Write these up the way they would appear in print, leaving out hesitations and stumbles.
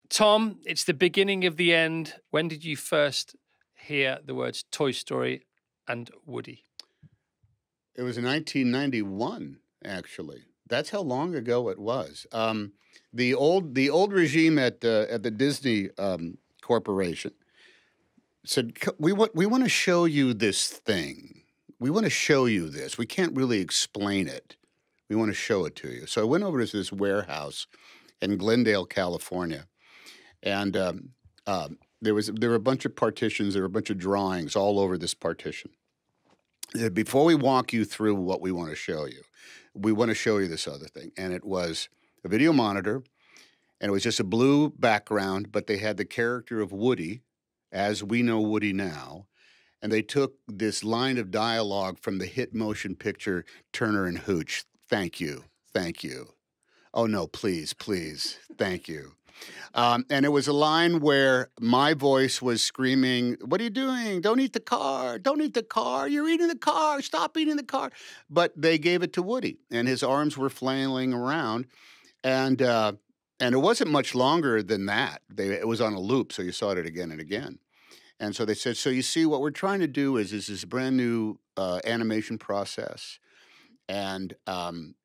Tom, it's the beginning of the end. When did you first hear the words Toy Story and Woody? It was in 1991, actually. That's how long ago it was. The old regime at the Disney Corporation said, we want to show you this thing. We want to show you this. We can't really explain it. We want to show it to you. So I went over to this warehouse in Glendale, California, and there were a bunch of partitions. There were a bunch of drawings all over this partition. Before we walk you through what we want to show you, we want to show you this other thing. And it was a video monitor, and it was just a blue background, but they had the character of Woody, as we know Woody now, and they took this line of dialogue from the hit motion picture Turner and Hooch. Thank you. Thank you. Oh, no, please, please. Thank you. And it was a line where my voice was screaming, "What are you doing? Don't eat the car. Don't eat the car. You're eating the car. Stop eating the car." But they gave it to Woody, and his arms were flailing around. And it wasn't much longer than that. It was on a loop, so you saw it again and again. And so they said, so you see, what we're trying to do is this brand new animation process. And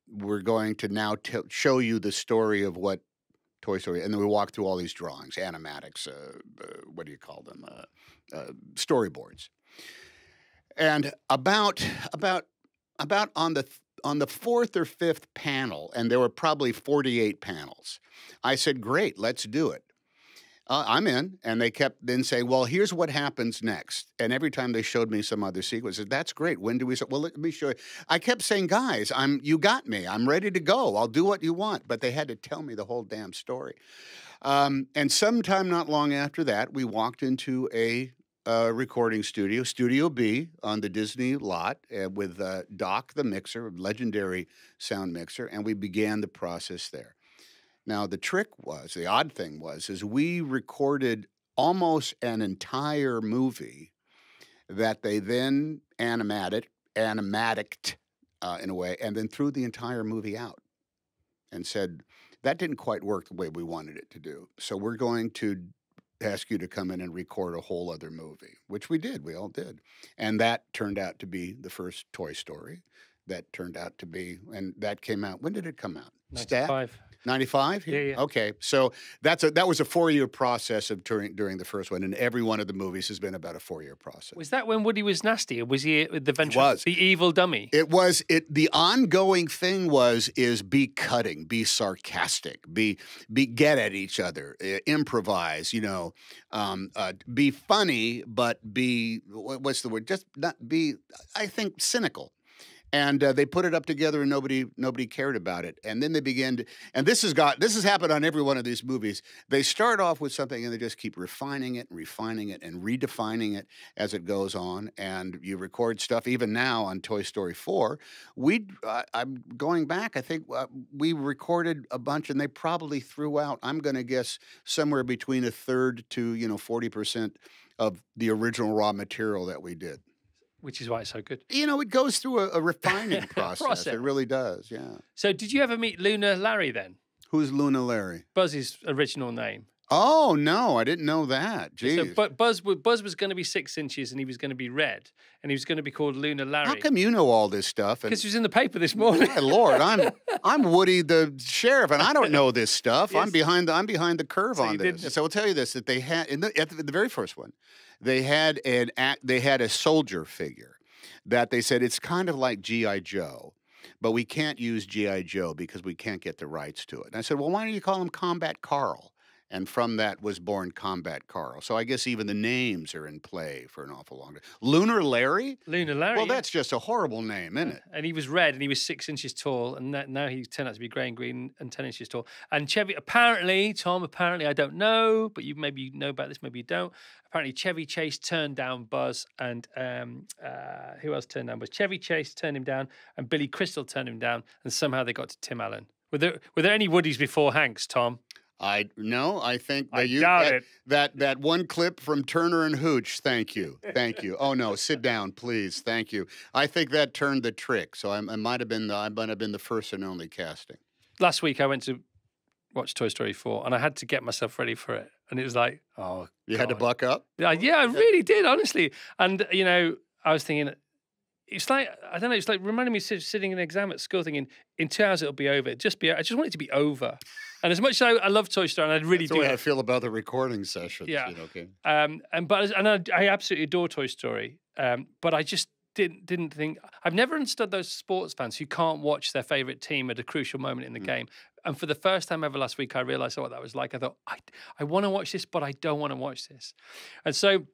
we're going to now show you the story of what Toy Story, and then we walk through all these drawings, animatics, what do you call them, storyboards. And about on the fourth or fifth panel, and there were probably 48 panels, I said, great, let's do it. I'm in. And they kept then saying, well, here's what happens next. And every time they showed me some other sequence, I said, that's great. When do we start? Well, let me show you. I kept saying, guys, you got me. I'm ready to go. I'll do what you want. But they had to tell me the whole damn story. And sometime not long after that, we walked into a recording studio, Studio B, on the Disney lot with Doc, the mixer, legendary sound mixer, and we began the process there. Now, the odd thing was we recorded almost an entire movie that they then animated in a way, and then threw the entire movie out and said, that didn't quite work the way we wanted it to do. So we're going to ask you to come in and record a whole other movie, which we did. We all did. And that turned out to be the first Toy Story. That turned out to be, and that came out. When did it come out? 95. 95? Yeah. Okay. So that was a 4-year process of during the first one, and every one of the movies has been about a 4-year process. Was that when Woody was nasty, or was he the evil dummy? The ongoing thing is be cutting, be sarcastic, be get at each other, improvise, be funny, but be, what's the word? Just not be, I think, cynical. And they put it up together, and nobody cared about it. And then they began to, and this has happened on every one of these movies. They start off with something, and they just keep refining it and redefining it as it goes on. And you record stuff even now on Toy Story 4. I'm going back. I think we recorded a bunch, and they probably threw out, I'm going to guess, somewhere between a third to 40% of the original raw material that we did. Which is why it's so good. It goes through a refining process. It really does, yeah. So did you ever meet Luna Larry then? Who's Luna Larry? Buzz's original name. Oh, no, I didn't know that. Jeez. So, but Buzz was going to be 6 inches, and he was going to be red, and he was going to be called Luna Larry. How come you know all this stuff? Because it was in the paper this morning. My Lord, I'm Woody the sheriff, and I don't know this stuff. Yes. I'm behind the curve on this. So I'll tell you this: that they had at the very first one, they had a soldier figure that they said it's kind of like G.I. Joe. But we can't use G.I. Joe because we can't get the rights to it. And I said, well, why don't you call him Combat Carl? And from that was born Combat Carl. So I guess even the names are in play for an awful long time. Lunar Larry? Lunar Larry. Well, that's just a horrible name, isn't it? And he was red, and he was 6 inches tall, and now he turned out to be grey and green and 10 inches tall. And Chevy, Tom, I don't know, but maybe you know about this, maybe you don't. Apparently, Chevy Chase turned down Buzz, and who else turned down Buzz? Chevy Chase turned him down, and Billy Crystal turned him down, and somehow they got to Tim Allen. Were there any Woodies before Hanks, Tom? I think that I doubt it. That one clip from Turner and Hooch. Thank you. Oh no, sit down, please. Thank you. I think that turned the trick. So I might have been the first and only casting. Last week I went to watch Toy Story 4, and I had to get myself ready for it. And it was like, oh, You had to buck up? yeah, I really did, honestly. And, you know, I was thinking, it's like, I don't know, it's like reminding me of sitting in an exam at school thinking, in 2 hours it'll be over. I just want it to be over. And as much as I love Toy Story, and I really That's do. the way I feel about the recording sessions. Yeah. You know, okay. I absolutely adore Toy Story. But I just didn't think, I've never understood those sports fans who can't watch their favorite team at a crucial moment in the game. And for the first time ever last week, I realized what that was like. I thought, I want to watch this, but I don't want to watch this. And so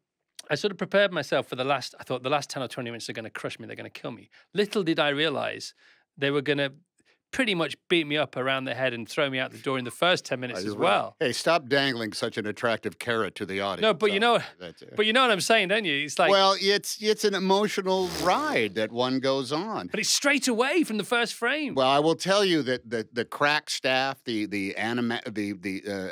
I sort of prepared myself for I thought the last 10 or 20 minutes are going to crush me. They're going to kill me. Little did I realize they were going to pretty much beat me up around the head and throw me out the door in the first 10 minutes as well. Hey, stop dangling such an attractive carrot to the audience. No, but you know what I'm saying, don't you? It's like, well, it's an emotional ride that one goes on. But it's straight away from the first frame. Well, I will tell you that the crack staff, the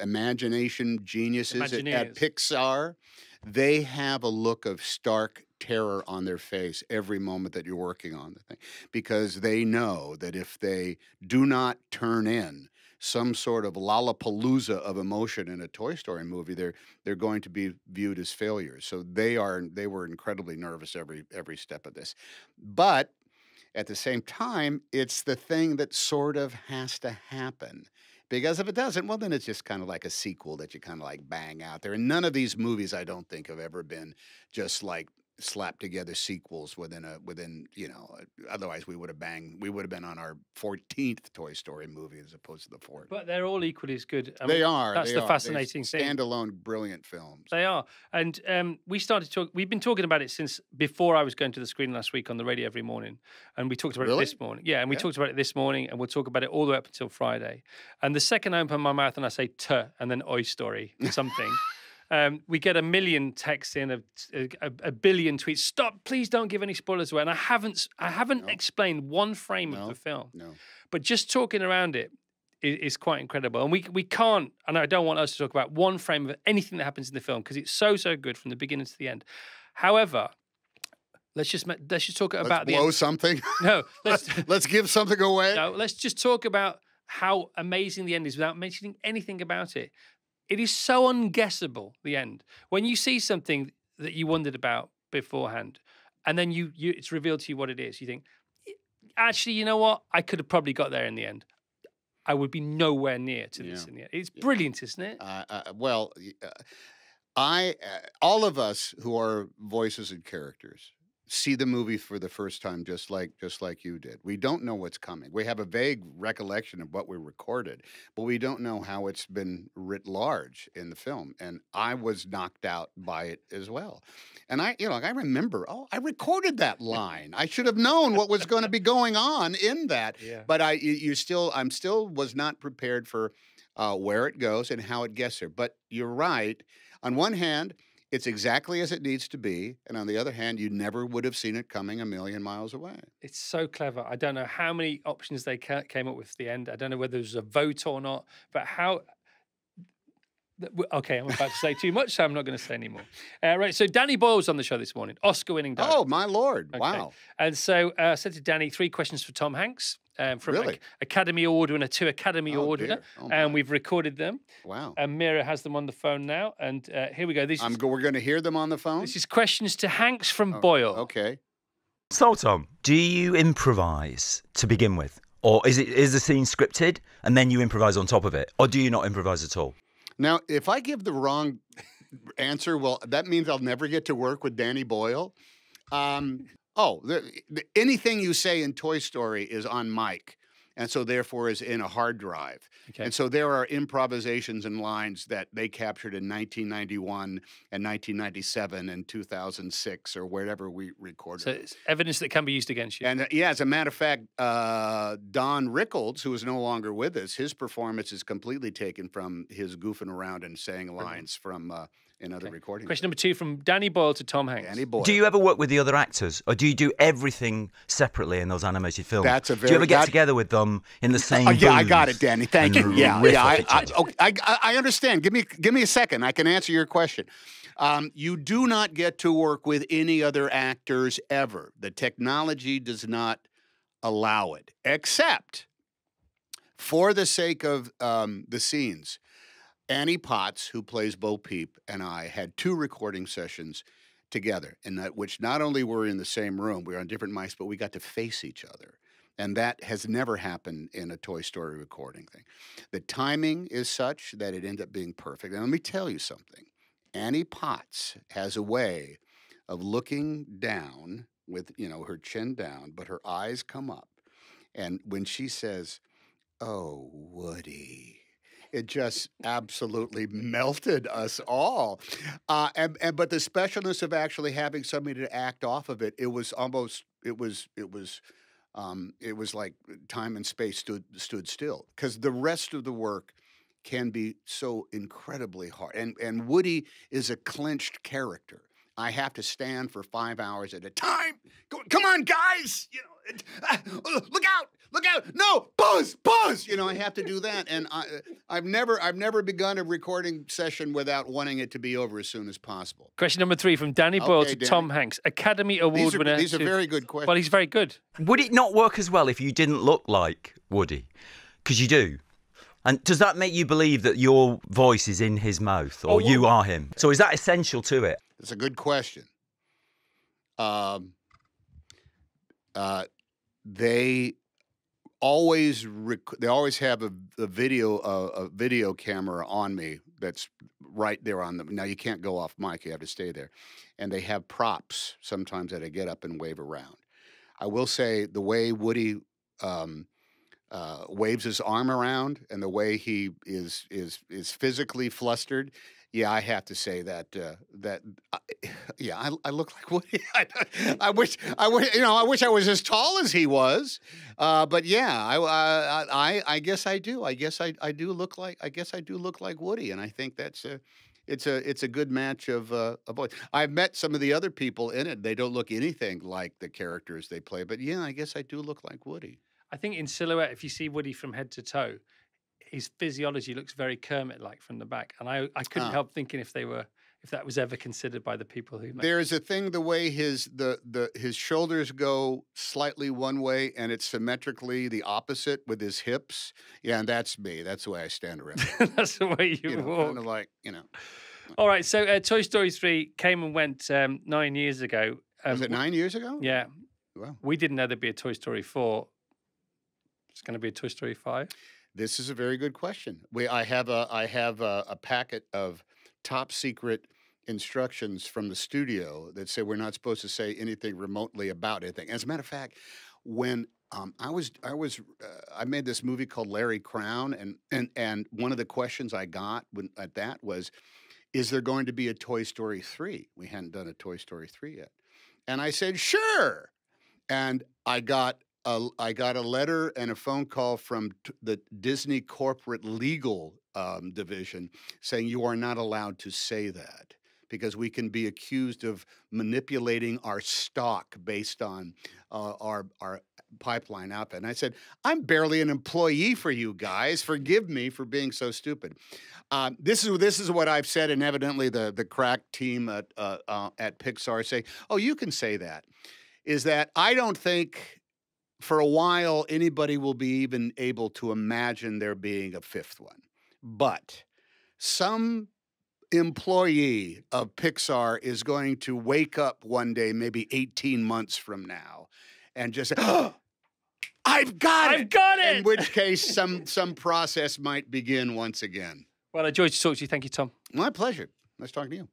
imagination geniuses at Pixar, they have a look of stark terror on their face every moment that you're working on the thing, because they know that if they do not turn in some sort of lollapalooza of emotion in a Toy Story movie, they're going to be viewed as failures. So they were incredibly nervous every step of this. But at the same time, it's the thing that sort of has to happen. Because if it doesn't, well, then it's just kind of like a sequel that you kind of like bang out there. And none of these movies, I don't think, have ever been just like slapped together sequels within you know. Otherwise, we would have been on our 14th Toy Story movie as opposed to the 4th. But they're all equally as good. I mean, they are. That's the fascinating thing. Standalone, brilliant films. They are. And we've been talking about it since before I was going to the screen last week on the radio every morning. And we talked about it this morning. Yeah, and we talked about it this morning, and we'll talk about it all the way up until Friday. And the second I open my mouth and I say and then Oi Story or something, we get a million texts in, a billion tweets. Stop! Please don't give any spoilers away. And I haven't explained one frame of the film. No. But just talking around it is quite incredible. And we can't, and I don't want us to talk about one frame of anything that happens in the film because it's so good from the beginning to the end. However, let's just talk about blow something. No, let's give something away. No, let's just talk about how amazing the end is without mentioning anything about it. It is so unguessable, the end. When you see something that you wondered about beforehand, and then it's revealed to you what it is, you think, actually, you know what? I could have probably got there in the end. I would be nowhere near to this in the end. It's brilliant, isn't it? All of us who are voices and characters see the movie for the first time just like you did. We don't know what's coming. We have a vague recollection of what we recorded, but we don't know how it's been writ large in the film. And I was knocked out by it as well. And I remember, I recorded that line. I should have known what was going to be going on in that. Yeah. But I'm still was not prepared for where it goes and how it gets there. But you're right. On one hand, it's exactly as it needs to be. And on the other hand, you never would have seen it coming a million miles away. It's so clever. I don't know how many options they came up with at the end. I don't know whether there was a vote or not, but how... Okay, I'm about to say too much, so I'm not going to say anymore. Right, so Danny Boyle was on the show this morning, Oscar-winning director. Oh, my Lord. Okay. Wow. And so I said to Danny, 3 questions for Tom Hanks. From Academy Award winner to Academy Award winner. And we've recorded them. Wow. And Mira has them on the phone now. And here we go. We're going to hear them on the phone? This is questions to Hanks from Boyle. Okay. So, Tom, do you improvise to begin with? Or is the scene scripted and then you improvise on top of it? Or do you not improvise at all? Now, if I give the wrong answer, well, that means I'll never get to work with Danny Boyle. Anything you say in Toy Story is on mic, and so therefore is in a hard drive. Okay. And so there are improvisations and lines that they captured in 1991 and 1997 and 2006 or wherever we recorded. So it's evidence that can be used against you. And as a matter of fact, Don Rickles, who is no longer with us, his performance is completely taken from his goofing around and saying lines from another recording. Question number 2 from Danny Boyle to Tom Hanks. Danny Boyle. Do you ever work with the other actors, or do you do everything separately in those animated films? Do you ever get together with them in the same yeah, I got it, Danny. Thank you. I understand. Give me a second. I can answer your question. You do not get to work with any other actors ever. The technology does not allow it, except for the sake of the scenes, Annie Potts, who plays Bo Peep, and I had 2 recording sessions together, in that which not only were we in the same room, we were on different mics, but we got to face each other. And that has never happened in a Toy Story recording thing. The timing is such that it ended up being perfect. And let me tell you something. Annie Potts has a way of looking down with, her chin down, but her eyes come up. And when she says, "Oh, Woody," it just absolutely melted us all. But the specialness of actually having somebody to act off of it, it was like time and space stood still, because the rest of the work can be so incredibly hard. And Woody is a clenched character. I have to stand for 5 hours at a time. Come on, guys! Look out! Look out! No, pause! I have to do that, and I've never begun a recording session without wanting it to be over as soon as possible. Question number 3 from Danny Boyle Okay, to Danny. Tom Hanks, Academy Award winner. These are very good questions. Well, he's very good. Would it not work as well if you didn't look like Woody? Because you do. And does that make you believe that your voice is in his mouth, or you are him? So is that essential to it? It's a good question. They always have a video camera on me that's right there on them. Now, you can't go off mic; you have to stay there. And they have props sometimes that I get up and wave around. I will say the way Woody waves his arm around, and the way he is physically flustered. Yeah, I have to say that I look like Woody. I wish I was as tall as he was. But yeah, I guess I do. I guess I do look like Woody, and I think it's a good match of voice. I've met some of the other people in it. They don't look anything like the characters they play, but yeah, I guess I do look like Woody. I think in silhouette, if you see Woody from head to toe, his physiology looks very Kermit-like from the back, and I couldn't help thinking if that was ever considered by the people who. There's a thing, the way his shoulders go slightly one way, and it's symmetrically the opposite with his hips. Yeah, and that's me. That's the way I stand around. That's the way you walk. Kind of like, All right, so Toy Story 3 came and went 9 years ago. Was it 9 years ago? Yeah. Wow. We didn't know there'd be a Toy Story 4. It's going to be a Toy Story 5. This is a very good question. I have a packet of top secret instructions from the studio that say we're not supposed to say anything remotely about anything. As a matter of fact, when I made this movie called Larry Crown, and one of the questions I got at that was, is there going to be a Toy Story 3? We hadn't done a Toy Story 3 yet, and I said sure, and I got a letter and a phone call from the Disney corporate legal division saying you are not allowed to say that, because we can be accused of manipulating our stock based on our pipeline output. And I said, I'm barely an employee for you guys. Forgive me for being so stupid. This is what I've said, and evidently the crack team at Pixar say, oh, you can say that. Is that I don't think for a while anybody will be even able to imagine there being a 5th one. But some employee of Pixar is going to wake up one day, maybe 18 months from now, and just say, oh, I've got it! In which case, some process might begin once again. Well, I enjoyed to talk to you. Thank you, Tom. My pleasure. Nice talking to you.